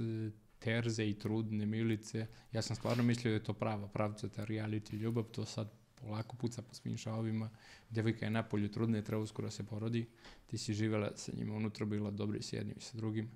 Terze i trudne Milice, ja sam stvarno mislio da je to pravcata reality ljubav, to sad polako puca po svim šavovima, devojka je napolju trudna i treba uskoro se porodi, ti si živela sa njima unutra, bila dobra i s jednim i sa drugim.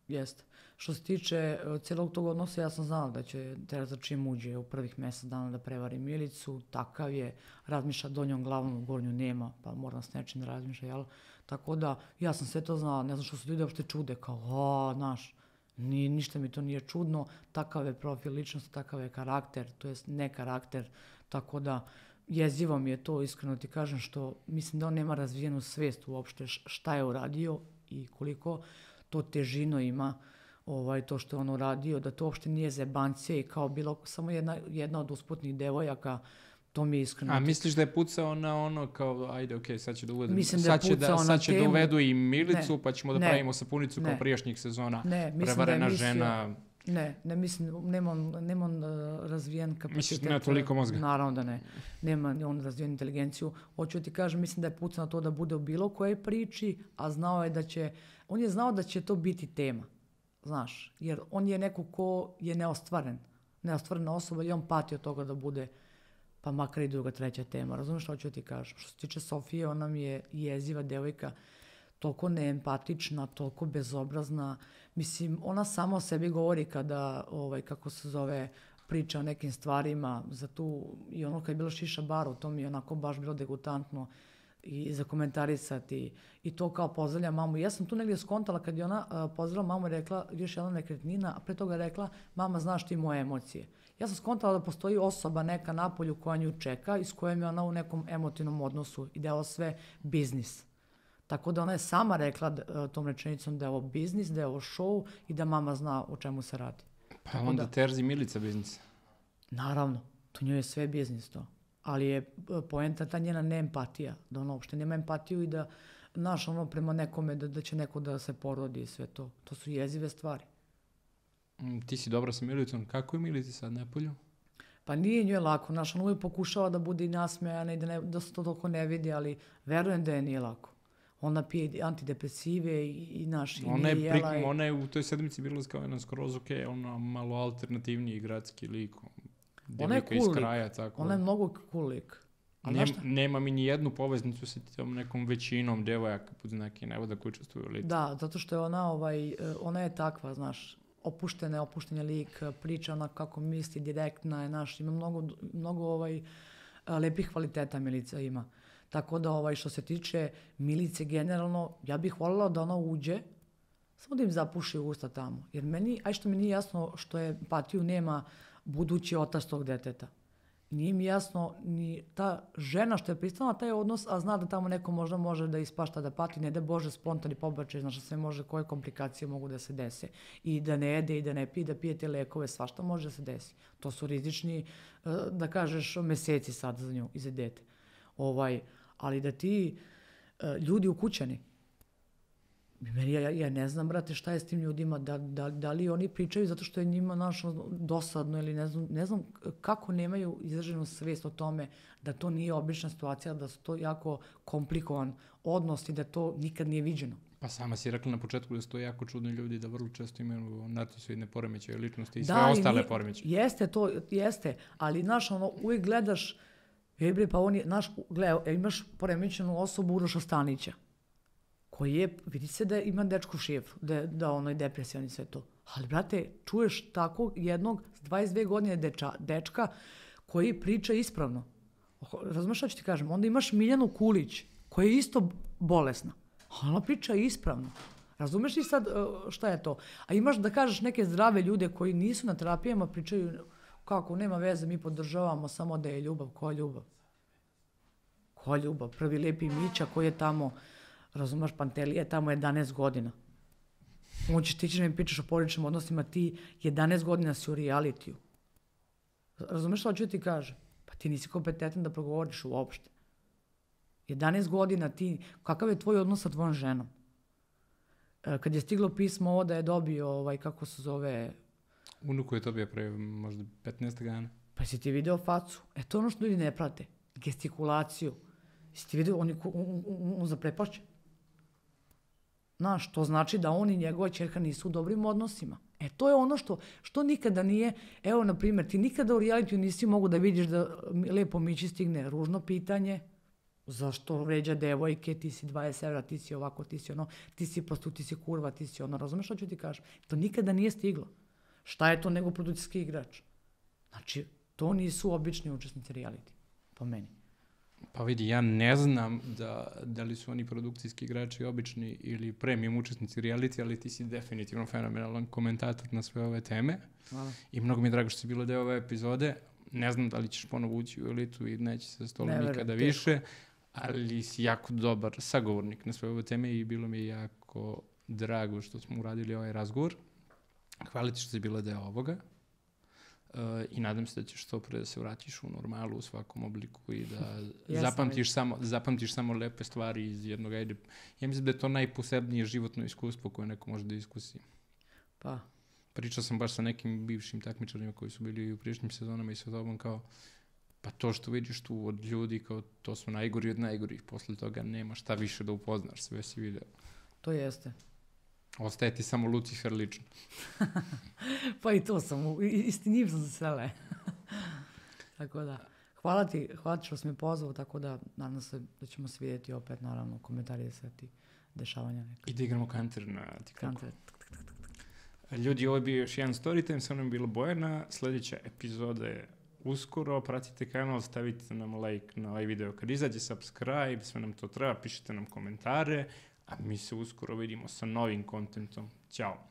Jeste. Što se tiče cijelog tog odnosa, ja sam znala da će Tereza čim uđe u prvih mjesec dana da prevari Milicu, takav je, razmišlja donjom glavom, gornju nema, pa moram s nečim da razmišlja, jel? Tako da, ja sam sve to znala, ne znam što se ljudi uopšte čude, kao, znaš, ništa mi to nije čudno, takav je profil ličnosti, takav je karakter, to jest ne karakter, tako da, jezivo mi je to, iskreno ti kažem, što mislim da on nema razvijenu svijest uopšte šta je uradio i koliko to težino ima, to što je on uradio, da to uopšte nije zebancija i kao bilo samo jedna od usputnih devojaka, to mi je iskreno. A misliš da je pucao na ono kao, ajde, okej, sad će da uvedu, sad će da uvedu i Milicu, pa ćemo da pravimo sapunicu kao prijašnjih sezona, prevarena žena. Ne, mislim, nema on razvijen kapacitet. Misliš da nema toliko mozga? Naravno da ne. Nema on razvijen inteligenciju. Hoću ti kažem, mislim da je pucao na to da bude u bilo kojoj priči, a on je znao da će to biti tema. Znaš, jer on je neko ko je neostvarena osoba i on pati od toga da bude, pa makar i druga, treća tema. Razumiješ što hoću ti kažem? Što se tiče Sofije, ona mi je jeziva devojka, toliko neempatična, toliko bezobrazna. Mislim, ona sama o sebi govori kada, kako se zove, priča o nekim stvarima za tu, i ono kad je bilo šiša bara, to mi je onako baš bilo degutantno i za komentarisati i to kao pozdravlja mamu. Ja sam tu negdje skontala kad je ona pozdravila mamu i rekla još jedna nekretnina, a pre toga je rekla mama znaš ti moje emocije. Ja sam skontala da postoji osoba neka napolju koja nju čeka i s kojom je ona u nekom emotivnom odnosu i da je ovo sve biznis. Tako da ona je sama rekla tom rečenicom da je ovo biznis, da je ovo show i da mama zna o čemu se radi. Pa onda Terzi Milica biznis. Naravno, to njoj je sve biznis to. Ali je poenta ta njena neempatija, da ona uopšte nema empatiju i da, znaš, ono prema nekome, da će neko da se porodi i sve to. To su jezive stvari. Ti si dobra sa Milicom, kako je Milici sad napolju? Pa nije njoj lako, znaš, ona uvijek pokušava da bude i nasmejana i da se to toliko ne vidi, ali verujem da je nije lako. Ona pije antidepresive i naš... Ona je u toj sedmici bila kao jedan skroz ona malo alternativniji gradski lik. Ona je cool lik. Ona je mnogo cool lik. Nema mi ni jednu poveznicu sa tom nekom većinom devojaka pod znake navoda koji učestvuju u licu. Da, zato što je ona je takva, znaš, opušten je lik, priča ona kako misli, direktna je, znaš, ima mnogo lepih kvaliteta Milica ima. Tako da što se tiče Milice generalno, ja bih voljela da ona uđe, samo da im zapuši usta tamo. Jer što mi nije jasno što je empatiju nema budući otac tog deteta. Nije mi jasno ni ta žena što je pristala na taj odnos, a zna da tamo neko možda može da ispašta, da pati, ne da Bože spontani pobačaj, znaš sve može, koje komplikacije mogu da se dese. I da ne jede i da ne pije, da pije te lekove, svašta može da se desi. To su rizični, da kažeš, meseci sad za nju i za dete. Ali da ti ljudi ukućani, ja ne znam, brate, šta je s tim ljudima, da li oni pričaju zato što je njima dosadno ili ne znam kako nemaju izraženu svijest o tome da to nije obična situacija, da su to jako komplikovan odnos i da to nikad nije viđeno. Pa sama si rekla na početku da su to jako čudni ljudi, da vrlo često imaju narcisoidne poremećaje ličnosti i sve ostale poremećaje. Jeste, ali uvijek gledaš, pa imaš poremećenu osobu Uroša Stanića, koji je, vidi se da ima dečku šif, da ono je depresijan i sve to. Ali, brate, čuješ tako jednog 22 godine dečka koji priča ispravno. Razumeš šta ću ti kažem? Onda imaš Miljanu Kulić, koja je isto bolesna. A ona priča ispravno. Razumeš li sad šta je to? A imaš da kažeš neke zdrave ljude koji nisu na terapijama, pričaju kako, nema veze, mi podržavamo samo da je ljubav. Koja ljubav? Koja ljubav? Prvi lijepi Mića koji je tamo, razumeš, Pantelija je tamo 11 godina. Ti ćeš mi pričaš o porodičnim odnosima, ti 11 godina si u realitiju. Razumeš šta ću ti kažem? Pa ti nisi kompetentan da progovoriš uopšte. 11 godina ti, kakav je tvoj odnos sa tvojom ženom? Kad je stiglo pismo ovo da je dobio, kako se zove... Unuku je dobio pre možda 15 dana. Pa si ti video facu? To je ono što ljudi ne prate. Gestikulaciju. Si ti video, on zaprepašće. Znaš, to znači da on i njegova ćerka nisu u dobrim odnosima. To je ono što nikada nije... Evo, na primjer, ti nikada u realitiju nisi mogu da vidiš da lepo Mići stigne ružno pitanje. Zašto vređa devojke, ti si 20 evra, ti si ovako, ti si ono, ti si prostu, ti si kurva, ti si ono, razumeš što ću ti kažem? To nikada nije stiglo. Šta je to nego produkcijski igrač? Znači, to nisu obični učesnici reality, po meni. Pa vidi, ja ne znam da li su oni produkcijski igrači obični ili premium učesnici reality, ali ti si definitivno fenomenalan komentator na sve ove teme. Hvala. I mnogo mi je drago što si bilo deo ove epizode. Ne znam da li ćeš ponovo ući u elitu i neće se stolom nikada više, ali si jako dobar sagovornik na sve ove teme i bilo mi je jako drago što smo uradili ovaj razgovor. Hvala ti što si bila deo ovoga. I nadam se da ćeš to pre da se vratiš u normalu u svakom obliku i da zapamtiš samo lepe stvari iz jednog, ja mislim da je to najposebnije životno iskustvo koje neko može da iskusi. Pa. Pričao sam baš sa nekim bivšim takmičarima koji su bili u prijašnjim sezonama i sa tobom kao, pa to što vidiš tu od ljudi, kao to su najgori od najgorih, posle toga nema šta više da upoznaš, sve si video. To jeste. Ostaje ti samo Lucifer lično. Pa i to sam, isti njim sam se sele. Tako da, hvala ti što si me pozvao, tako da nadam se da ćemo se vidjeti opet, naravno, komentari sve ti dešavanja neka. I da igramo Counter na TikToku. Ljudi, ovo je bio još jedan Storytime, sa mnom je bila Bojana, sljedeća epizoda je uskoro, pratite kanal, stavite nam like na ovaj video kad izađe, subscribe, sve nam to treba, pišite nam komentare, a mi se uskoro vidimo sa novim kontentom. Ćao!